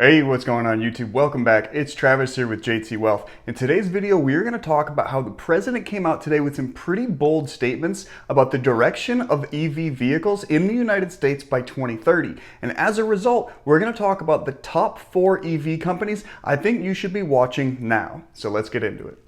Hey, what's going on YouTube? Welcome back. It's Travis here with JT Wealth. In today's video, we're going to talk about how the president came out today with some pretty bold statements about the direction of EV vehicles in the United States by 2030. And as a result, we're going to talk about the top 4 EV companies I think you should be watching now. So let's get into it.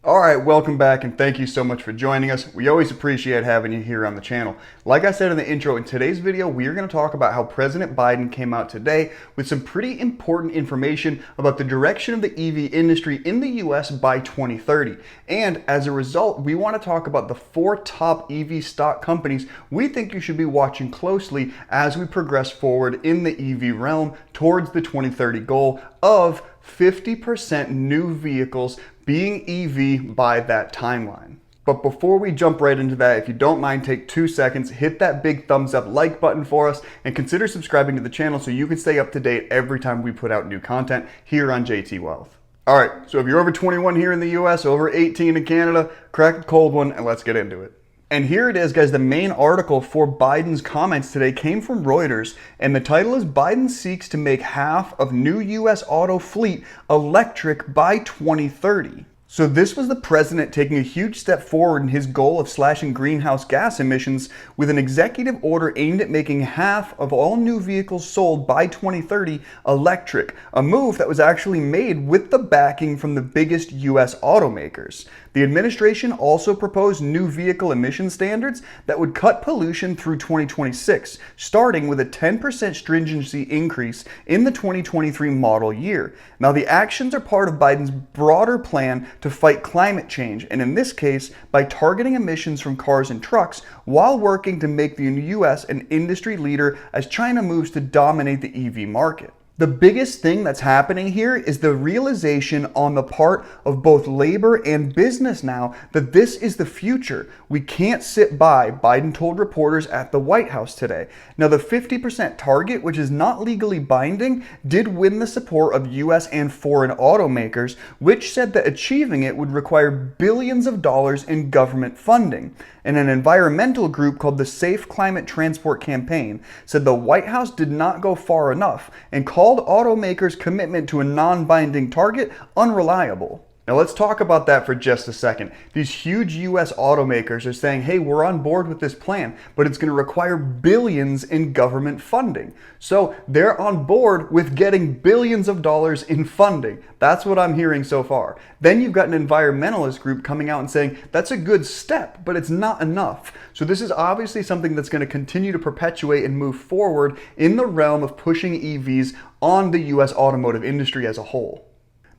Alright, welcome back and thank you so much for joining us. We always appreciate having you here on the channel. Like I said in the intro, in today's video, we are going to talk about how President Biden came out today with some pretty important information about the direction of the EV industry in the US by 2030. And as a result, we want to talk about the 4 top EV stock companies we think you should be watching closely as we progress forward in the EV realm towards the 2030 goal of 50% new vehicles being EV by that timeline. But before we jump right into that, if you don't mind, take 2 seconds, hit that big thumbs up like button for us, and consider subscribing to the channel so you can stay up to date every time we put out new content here on JT Wealth. Alright, so if you're over 21 here in the US, over 18 in Canada, crack a cold one and let's get into it. And here it is, guys. The main article for Biden's comments today came from Reuters, and the title is Biden seeks to make half of new US auto fleet electric by 2030. So this was the president taking a huge step forward in his goal of slashing greenhouse gas emissions with an executive order aimed at making half of all new vehicles sold by 2030 electric, a move that was actually made with the backing from the biggest US automakers. The administration also proposed new vehicle emission standards that would cut pollution through 2026, starting with a 10% stringency increase in the 2023 model year. Now, the actions are part of Biden's broader plan to fight climate change, and in this case, by targeting emissions from cars and trucks while working to make the US an industry leader as China moves to dominate the EV market. The biggest thing that's happening here is the realization on the part of both labor and business now that this is the future. We can't sit by, Biden told reporters at the White House today. Now, the 50% target, which is not legally binding, did win the support of US and foreign automakers, which said that achieving it would require billions of dollars in government funding. And an environmental group called the Safe Climate Transport Campaign said the White House did not go far enough and called automakers' commitment to a non-binding target unreliable. Now let's talk about that for just a second. These huge US automakers are saying, hey, we're on board with this plan, but it's going to require billions in government funding. So they're on board with getting billions of dollars in funding. That's what I'm hearing so far. Then you've got an environmentalist group coming out and saying, that's a good step, but it's not enough. So this is obviously something that's going to continue to perpetuate and move forward in the realm of pushing EVs on the US automotive industry as a whole.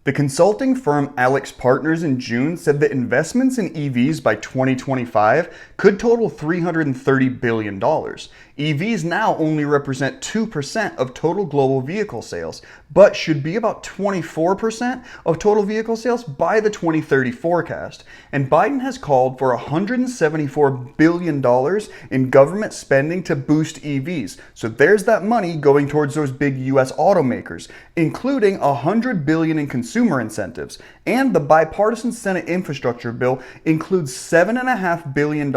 The consulting firm Alex Partners in June said that investments in EVs by 2025 could total $330 billion. EVs now only represent 2% of total global vehicle sales, but should be about 24% of total vehicle sales by the 2030 forecast. And Biden has called for $174 billion in government spending to boost EVs. So there's that money going towards those big US automakers, including $100 billion in consumer incentives. And the bipartisan Senate infrastructure bill includes $7.5 billion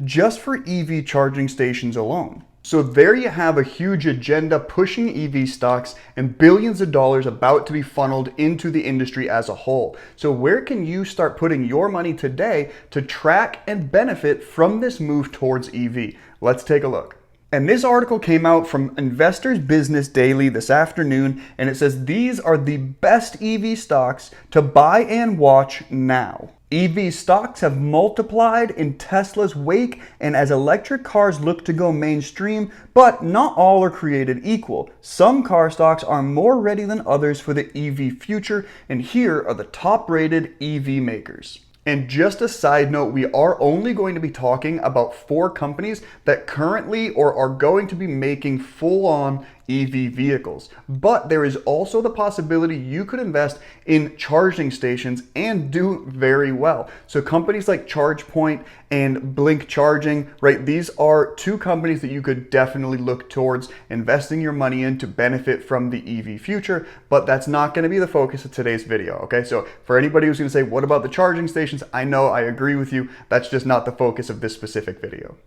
just for EV charging stations alone. So there you have a huge agenda pushing EV stocks and billions of dollars about to be funneled into the industry as a whole. So where can you start putting your money today to track and benefit from this move towards EV? Let's take a look. And this article came out from Investors Business Daily this afternoon, and it says these are the best EV stocks to buy and watch now. EV stocks have multiplied in Tesla's wake, and as electric cars look to go mainstream, but not all are created equal. Some car stocks are more ready than others for the EV future, and here are the top-rated EV makers. And just a side note, we are only going to be talking about 4 companies that currently or are going to be making full-on EV vehicles. But there is also the possibility you could invest in charging stations and do very well. So companies like ChargePoint and Blink Charging, right? These are two companies that you could definitely look towards investing your money in to benefit from the EV future, but that's not going to be the focus of today's video, okay? So for anybody who's going to say, what about the charging stations? I know, I agree with you. That's just not the focus of this specific video.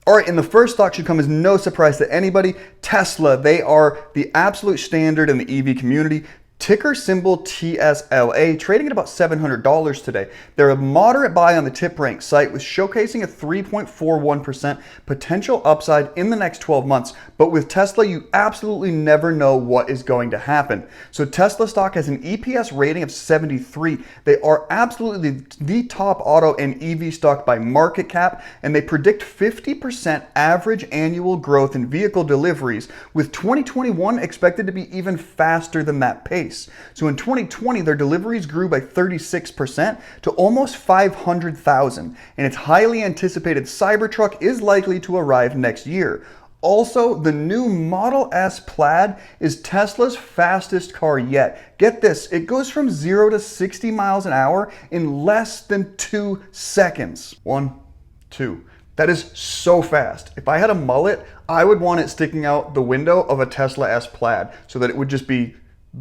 All right, and the first stock should come as no surprise to anybody. Tesla, they are the absolute standard in the EV community. Ticker symbol TSLA, trading at about $700 today. They're a moderate buy on the TipRank site with showcasing a 3.41% potential upside in the next 12 months. But with Tesla, you absolutely never know what is going to happen. So Tesla stock has an EPS rating of 73. They are absolutely the top auto and EV stock by market cap, and they predict 50% average annual growth in vehicle deliveries, with 2021 expected to be even faster than that pace. So in 2020, their deliveries grew by 36% to almost 500,000, and its highly anticipated Cybertruck is likely to arrive next year. Also, the new Model S Plaid is Tesla's fastest car yet. Get this, it goes from 0 to 60 miles an hour in less than 2 seconds. 1, 2. That is so fast. If I had a mullet, I would want it sticking out the window of a Tesla S Plaid so that it would just be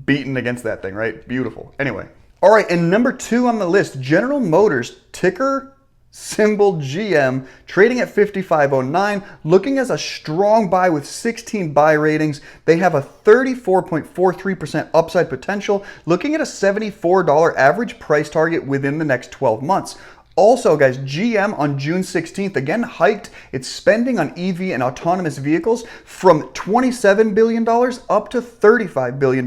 beaten against that thing, right? Beautiful. Anyway. All right, and number 2 on the list, General Motors, ticker symbol GM, trading at 55.09, looking as a strong buy with 16 buy ratings. They have a 34.43% upside potential, looking at a $74 average price target within the next 12 months. Also, guys, GM on June 16th again hiked its spending on EV and autonomous vehicles from $27 billion up to $35 billion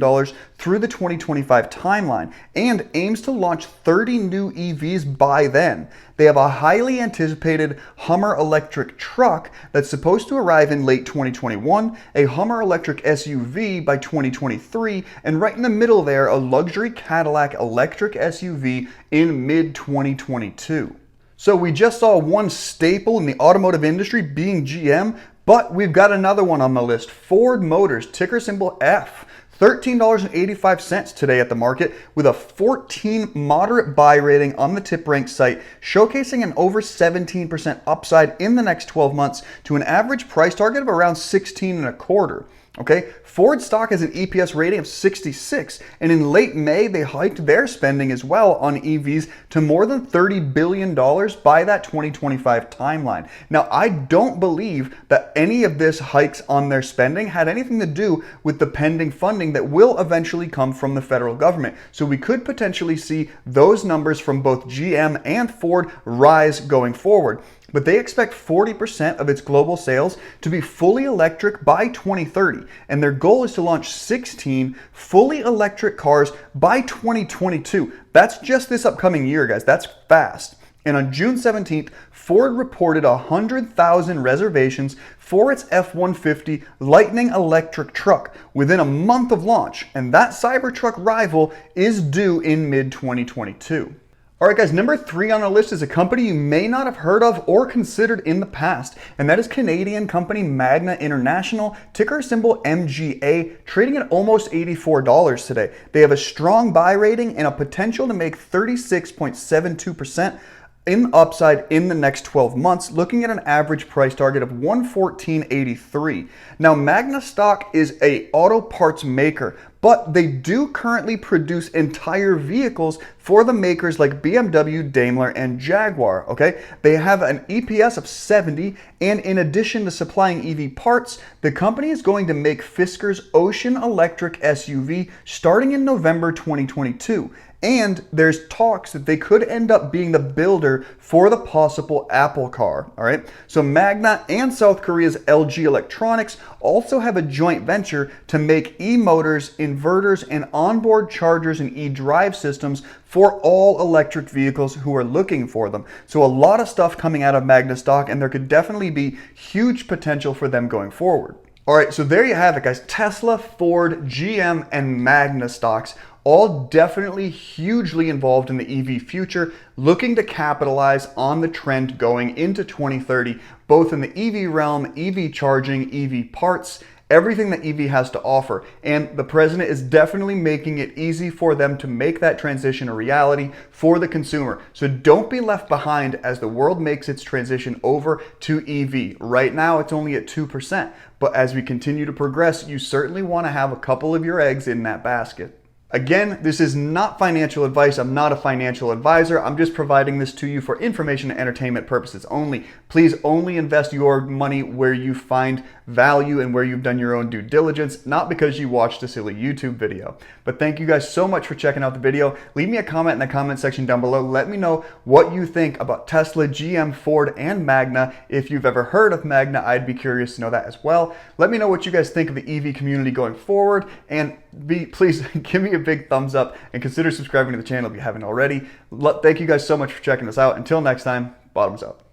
through the 2025 timeline, and aims to launch 30 new EVs by then. They have a highly anticipated Hummer electric truck that's supposed to arrive in late 2021, a Hummer electric SUV by 2023, and right in the middle there, a luxury Cadillac electric SUV in mid-2022. So we just saw one staple in the automotive industry being GM, but we've got another one on the list, Ford Motors, ticker symbol F. $13.85 today at the market, with a 14 moderate buy rating on the TipRank site, showcasing an over 17% upside in the next 12 months to an average price target of around 16.25. Okay, Ford stock has an EPS rating of 66, and in late May, they hiked their spending as well on EVs to more than $30 billion by that 2025 timeline. Now, I don't believe that any of this hikes on their spending had anything to do with the pending funding that will eventually come from the federal government. So we could potentially see those numbers from both GM and Ford rise going forward. But they expect 40% of its global sales to be fully electric by 2030, and their goal is to launch 16 fully electric cars by 2022. That's just this upcoming year, guys. That's fast. And on June 17th, Ford reported 100,000 reservations for its F-150 Lightning electric truck within a month of launch, and that Cybertruck rival is due in mid-2022. All right, guys, number 3 on our list is a company you may not have heard of or considered in the past, and that is Canadian company Magna International, ticker symbol MGA, trading at almost $84 today. They have a strong buy rating and a potential to make 36.72% in upside in the next 12 months, looking at an average price target of $114.83. Now, Magna stock is a auto parts maker, but they do currently produce entire vehicles for the makers like BMW, Daimler, and Jaguar, okay? They have an EPS of 70, and in addition to supplying EV parts, the company is going to make Fisker's Ocean electric SUV starting in November 2022. And there's talks that they could end up being the builder for the possible Apple car, all right? So Magna and South Korea's LG Electronics also have a joint venture to make e-motors, inverters, and onboard chargers and e-drive systems for all electric vehicles who are looking for them. So a lot of stuff coming out of Magna stock, and there could definitely be huge potential for them going forward. All right, so there you have it, guys. Tesla, Ford, GM, and Magna stocks, all definitely hugely involved in the EV future, looking to capitalize on the trend going into 2030, both in the EV realm, EV charging, EV parts, everything that EV has to offer. And the president is definitely making it easy for them to make that transition a reality for the consumer. So don't be left behind as the world makes its transition over to EV. Right now, it's only at 2%. But as we continue to progress, you certainly want to have a couple of your eggs in that basket. Again, this is not financial advice. I'm not a financial advisor. I'm just providing this to you for information and entertainment purposes only. Please only invest your money where you find value and where you've done your own due diligence, not because you watched a silly YouTube video. But thank you guys so much for checking out the video. Leave me a comment in the comment section down below. Let me know what you think about Tesla, GM, Ford, and Magna. If you've ever heard of Magna, I'd be curious to know that as well. Let me know what you guys think of the EV community going forward, and please give me a big thumbs up and consider subscribing to the channel if you haven't already. Thank you guys so much for checking this out. Until next time, bottoms up.